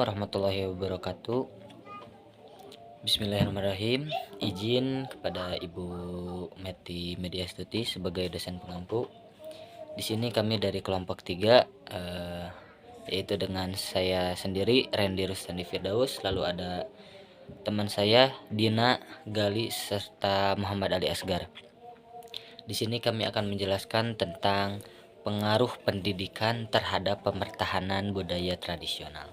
warahmatullahi wabarakatuh. Bismillahirrahmanirrahim. Izin kepada Ibu Meti Media Stuti sebagai dosen pengampu. Di sini kami dari kelompok 3, yaitu dengan saya sendiri Randy Rustandi Firdaus, lalu ada teman saya Dina Gali serta Muhammad Ali Asgar. Di sini kami akan menjelaskan tentang pengaruh pendidikan terhadap pemertahanan budaya tradisional.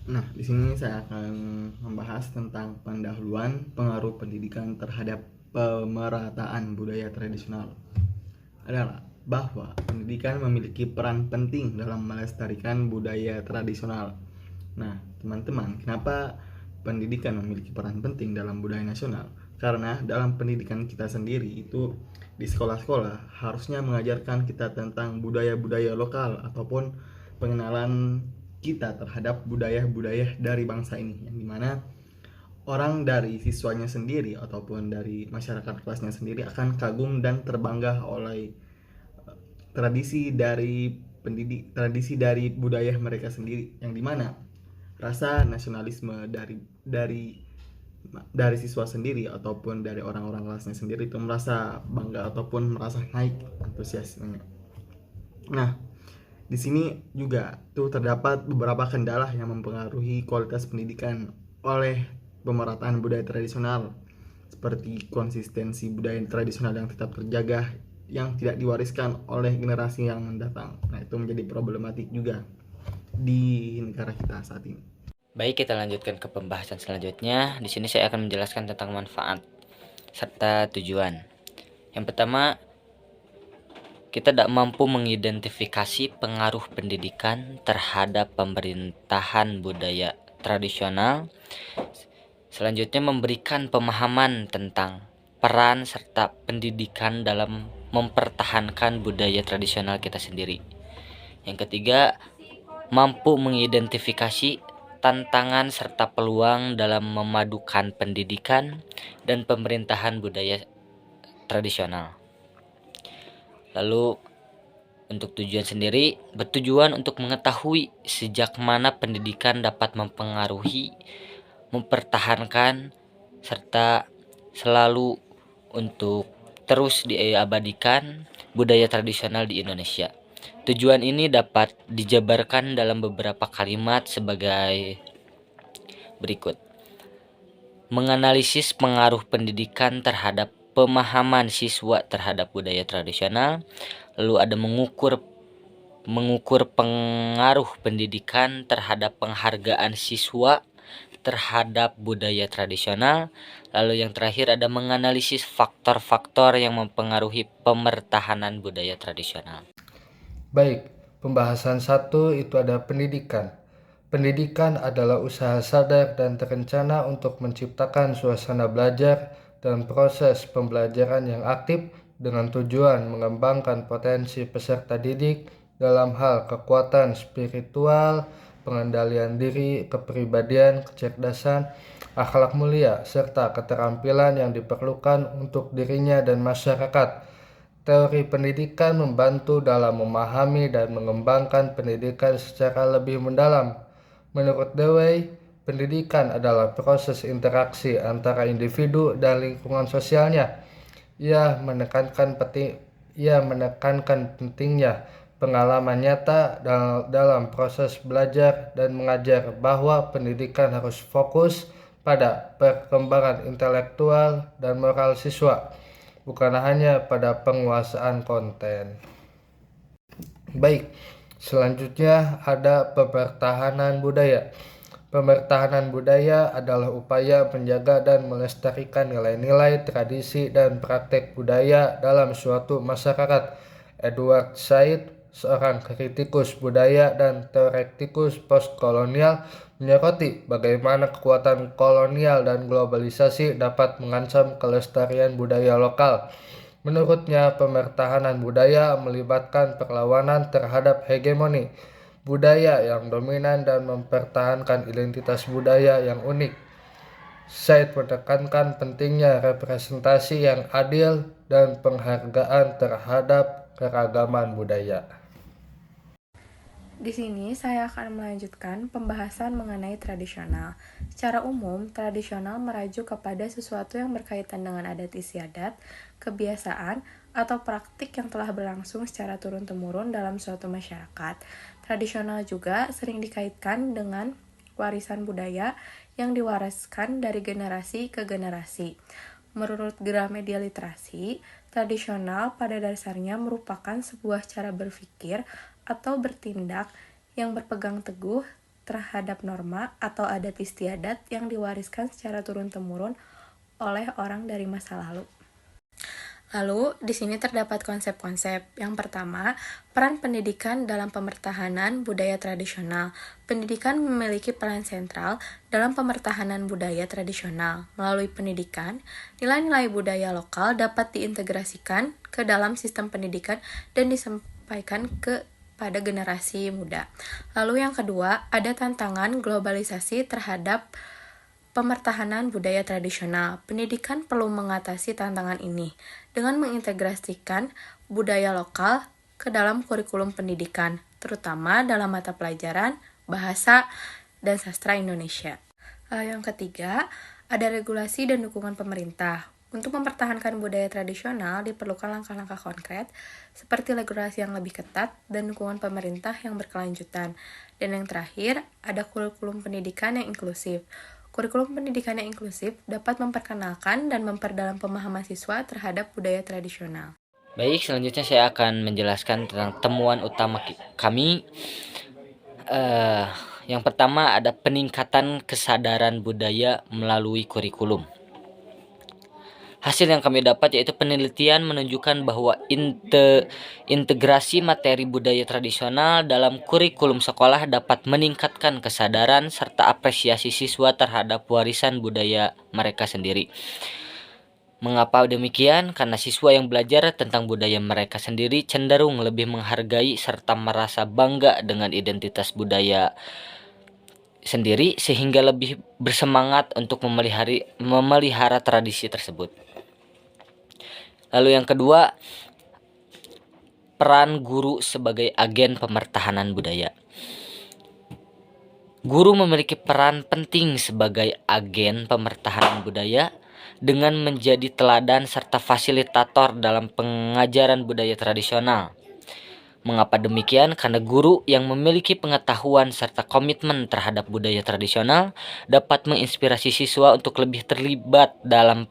Nah, di sini saya akan membahas tentang pendahuluan pengaruh pendidikan terhadap pemerataan budaya tradisional. Adalah bahwa pendidikan memiliki peran penting dalam melestarikan budaya tradisional. Nah, teman-teman, kenapa pendidikan memiliki peran penting dalam budaya nasional? Karena dalam pendidikan kita sendiri itu di sekolah-sekolah harusnya mengajarkan kita tentang budaya-budaya lokal ataupun pengenalan kita terhadap budaya-budaya dari bangsa ini, yang dimana orang dari siswanya sendiri ataupun dari masyarakat kelasnya sendiri akan kagum dan terbangga oleh tradisi dari budaya mereka sendiri, yang dimana rasa nasionalisme dari siswa sendiri ataupun dari orang-orang kelasnya sendiri itu merasa bangga ataupun merasa naik antusiasmenya. Nah, di sini juga tuh terdapat beberapa kendala yang mempengaruhi kualitas pendidikan oleh pemerataan budaya tradisional, seperti konsistensi budaya tradisional yang tetap terjaga yang tidak diwariskan oleh generasi yang mendatang. Nah, itu menjadi problematik juga di negara kita saat ini. Baik, kita lanjutkan ke pembahasan selanjutnya. Di sini saya akan menjelaskan tentang manfaat serta tujuan. Yang pertama, kita tidak mampu mengidentifikasi pengaruh pendidikan terhadap pemerintahan budaya tradisional. Selanjutnya, memberikan pemahaman tentang peran serta pendidikan dalam mempertahankan budaya tradisional kita sendiri. Yang ketiga, mampu mengidentifikasi tantangan serta peluang dalam memadukan pendidikan dan pemerintahan budaya tradisional. Lalu untuk tujuan sendiri, bertujuan untuk mengetahui sejak mana pendidikan dapat mempengaruhi, mempertahankan, serta selalu untuk terus diabadikan budaya tradisional di Indonesia. Tujuan ini dapat dijabarkan dalam beberapa kalimat sebagai berikut. Menganalisis pengaruh pendidikan terhadap pemahaman siswa terhadap budaya tradisional. Lalu ada mengukur pengaruh pendidikan terhadap penghargaan siswa terhadap budaya tradisional. Lalu yang terakhir ada menganalisis faktor-faktor yang mempengaruhi pemertahanan budaya tradisional. Baik, pembahasan 1 itu ada pendidikan. Pendidikan adalah usaha sadar dan terencana untuk menciptakan suasana belajar dan proses pembelajaran yang aktif dengan tujuan mengembangkan potensi peserta didik dalam hal kekuatan spiritual, pengendalian diri, kepribadian, kecerdasan, akhlak mulia, serta keterampilan yang diperlukan untuk dirinya dan masyarakat. Teori pendidikan membantu dalam memahami dan mengembangkan pendidikan secara lebih mendalam. Menurut Dewey, pendidikan adalah proses interaksi antara individu dan lingkungan sosialnya. Ia menekankan pentingnya pengalaman nyata dalam proses belajar dan mengajar, bahwa pendidikan harus fokus pada perkembangan intelektual dan moral siswa, bukan hanya pada penguasaan konten. Baik, selanjutnya ada pemertahanan budaya. Pemertahanan budaya adalah upaya menjaga dan melestarikan nilai-nilai, tradisi, dan praktek budaya dalam suatu masyarakat. Edward Said, seorang kritikus budaya dan teoretikus postkolonial, menyoroti bagaimana kekuatan kolonial dan globalisasi dapat mengancam kelestarian budaya lokal. Menurutnya, pemertahanan budaya melibatkan perlawanan terhadap hegemoni budaya yang dominan dan mempertahankan identitas budaya yang unik. Said menekankan pentingnya representasi yang adil dan penghargaan terhadap keragaman budaya. Di sini saya akan melanjutkan pembahasan mengenai tradisional. Secara umum, tradisional merujuk kepada sesuatu yang berkaitan dengan adat istiadat, kebiasaan, atau praktik yang telah berlangsung secara turun-temurun dalam suatu masyarakat. Tradisional juga sering dikaitkan dengan warisan budaya yang diwariskan dari generasi ke generasi. Menurut Gramedia Literasi, tradisional pada dasarnya merupakan sebuah cara berpikir atau bertindak yang berpegang teguh terhadap norma atau adat istiadat yang diwariskan secara turun-temurun oleh orang dari masa lalu. Lalu, di sini terdapat konsep-konsep. Yang pertama, peran pendidikan dalam pemertahanan budaya tradisional. Pendidikan memiliki peran sentral dalam pemertahanan budaya tradisional. Melalui pendidikan, nilai-nilai budaya lokal dapat diintegrasikan ke dalam sistem pendidikan dan disampaikan pada generasi muda. Lalu yang kedua, ada tantangan globalisasi terhadap pemertahanan budaya tradisional. Pendidikan perlu mengatasi tantangan ini dengan mengintegrasikan budaya lokal ke dalam kurikulum pendidikan, terutama dalam mata pelajaran bahasa dan sastra Indonesia. Yang ketiga, ada regulasi dan dukungan pemerintah. Untuk mempertahankan budaya tradisional diperlukan langkah-langkah konkret seperti regulasi yang lebih ketat dan dukungan pemerintah yang berkelanjutan. Dan yang terakhir, ada kurikulum pendidikan yang inklusif. Kurikulum pendidikan yang inklusif dapat memperkenalkan dan memperdalam pemahaman siswa terhadap budaya tradisional. Baik, selanjutnya saya akan menjelaskan tentang temuan utama kami. Yang pertama ada peningkatan kesadaran budaya melalui kurikulum. Hasil yang kami dapat yaitu penelitian menunjukkan bahwa integrasi materi budaya tradisional dalam kurikulum sekolah dapat meningkatkan kesadaran serta apresiasi siswa terhadap warisan budaya mereka sendiri. Mengapa demikian? Karena siswa yang belajar tentang budaya mereka sendiri cenderung lebih menghargai serta merasa bangga dengan identitas budaya sendiri sehingga lebih bersemangat untuk memelihara tradisi tersebut. Lalu yang kedua, peran guru sebagai agen pemertahanan budaya. Guru memiliki peran penting sebagai agen pemertahanan budaya dengan menjadi teladan serta fasilitator dalam pengajaran budaya tradisional. Mengapa demikian? Karena guru yang memiliki pengetahuan serta komitmen terhadap budaya tradisional dapat menginspirasi siswa untuk lebih terlibat dalam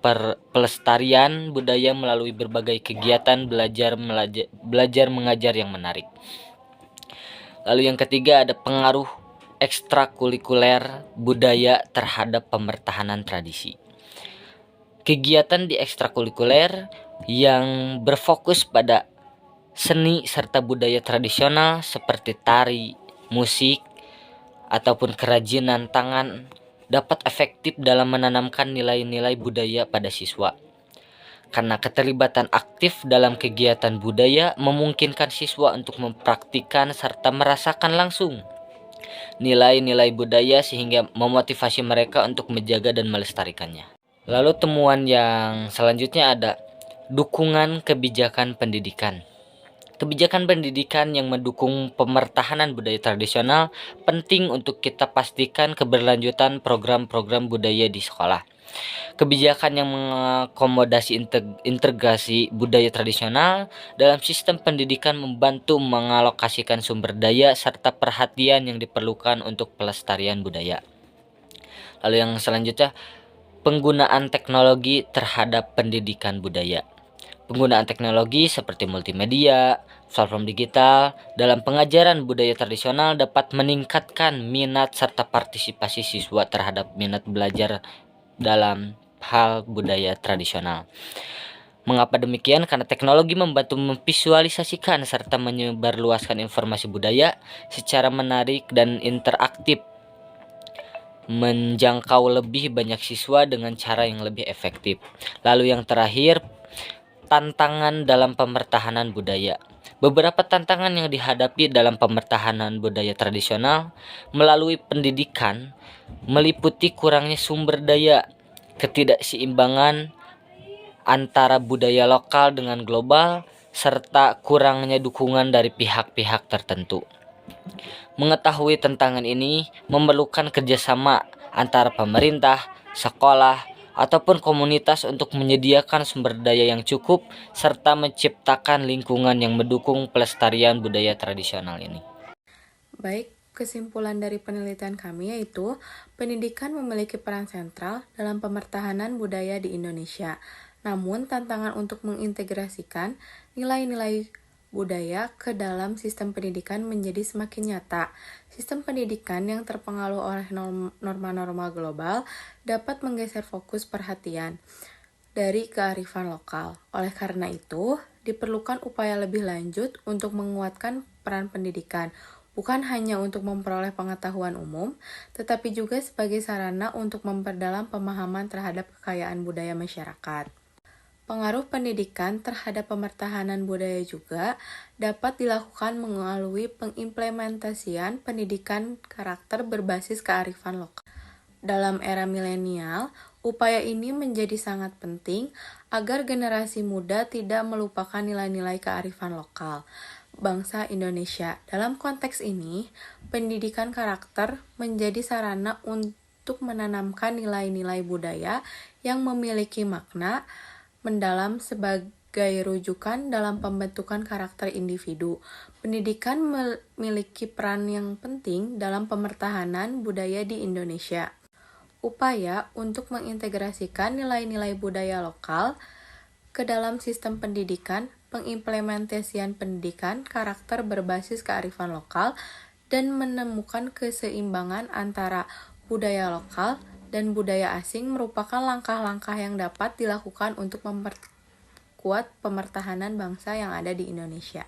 pelestarian budaya melalui berbagai kegiatan belajar mengajar yang menarik. Lalu yang ketiga ada pengaruh ekstrakurikuler budaya terhadap pemertahanan tradisi. Kegiatan di ekstrakurikuler yang berfokus pada seni serta budaya tradisional seperti tari, musik, ataupun kerajinan tangan dapat efektif dalam menanamkan nilai-nilai budaya pada siswa. Karena keterlibatan aktif dalam kegiatan budaya memungkinkan siswa untuk mempraktikkan serta merasakan langsung nilai-nilai budaya sehingga memotivasi mereka untuk menjaga dan melestarikannya. Lalu temuan yang selanjutnya ada dukungan kebijakan pendidikan. Kebijakan pendidikan yang mendukung pemertahanan budaya tradisional penting untuk kita pastikan keberlanjutan program-program budaya di sekolah. Kebijakan yang mengakomodasi integrasi budaya tradisional dalam sistem pendidikan membantu mengalokasikan sumber daya serta perhatian yang diperlukan untuk pelestarian budaya. Lalu yang selanjutnya, penggunaan teknologi terhadap pendidikan budaya. Penggunaan teknologi seperti multimedia, platform digital dalam pengajaran budaya tradisional dapat meningkatkan minat serta partisipasi siswa terhadap minat belajar dalam hal budaya tradisional. Mengapa demikian? Karena teknologi membantu memvisualisasikan serta menyebarluaskan informasi budaya secara menarik dan interaktif, menjangkau lebih banyak siswa dengan cara yang lebih efektif. Lalu yang terakhir, tantangan dalam pemertahanan budaya. Beberapa tantangan yang dihadapi dalam pemertahanan budaya tradisional melalui pendidikan meliputi kurangnya sumber daya, ketidakseimbangan antara budaya lokal dengan global, serta kurangnya dukungan dari pihak-pihak tertentu. Mengetahui tantangan ini memerlukan kerjasama antara pemerintah, sekolah, ataupun komunitas untuk menyediakan sumber daya yang cukup serta menciptakan lingkungan yang mendukung pelestarian budaya tradisional ini. Baik, kesimpulan dari penelitian kami yaitu pendidikan memiliki peran sentral dalam pemertahanan budaya di Indonesia. Namun, tantangan untuk mengintegrasikan nilai-nilai budaya ke dalam sistem pendidikan menjadi semakin nyata. Sistem pendidikan yang terpengaruh oleh norma-norma global dapat menggeser fokus perhatian dari kearifan lokal. Oleh karena itu, diperlukan upaya lebih lanjut untuk menguatkan peran pendidikan, bukan hanya untuk memperoleh pengetahuan umum, tetapi juga sebagai sarana untuk memperdalam pemahaman terhadap kekayaan budaya masyarakat. Pengaruh pendidikan terhadap pemertahanan budaya juga dapat dilakukan melalui pengimplementasian pendidikan karakter berbasis kearifan lokal. Dalam era milenial, upaya ini menjadi sangat penting agar generasi muda tidak melupakan nilai-nilai kearifan lokal bangsa Indonesia. Dalam konteks ini, pendidikan karakter menjadi sarana untuk menanamkan nilai-nilai budaya yang memiliki makna mendalam sebagai rujukan dalam pembentukan karakter individu. Pendidikan memiliki peran yang penting dalam pemertahanan budaya di Indonesia. Upaya untuk mengintegrasikan nilai-nilai budaya lokal ke dalam sistem pendidikan, pengimplementasian pendidikan karakter berbasis kearifan lokal, dan menemukan keseimbangan antara budaya lokal dan budaya asing merupakan langkah-langkah yang dapat dilakukan untuk memperkuat pemertahanan bangsa yang ada di Indonesia.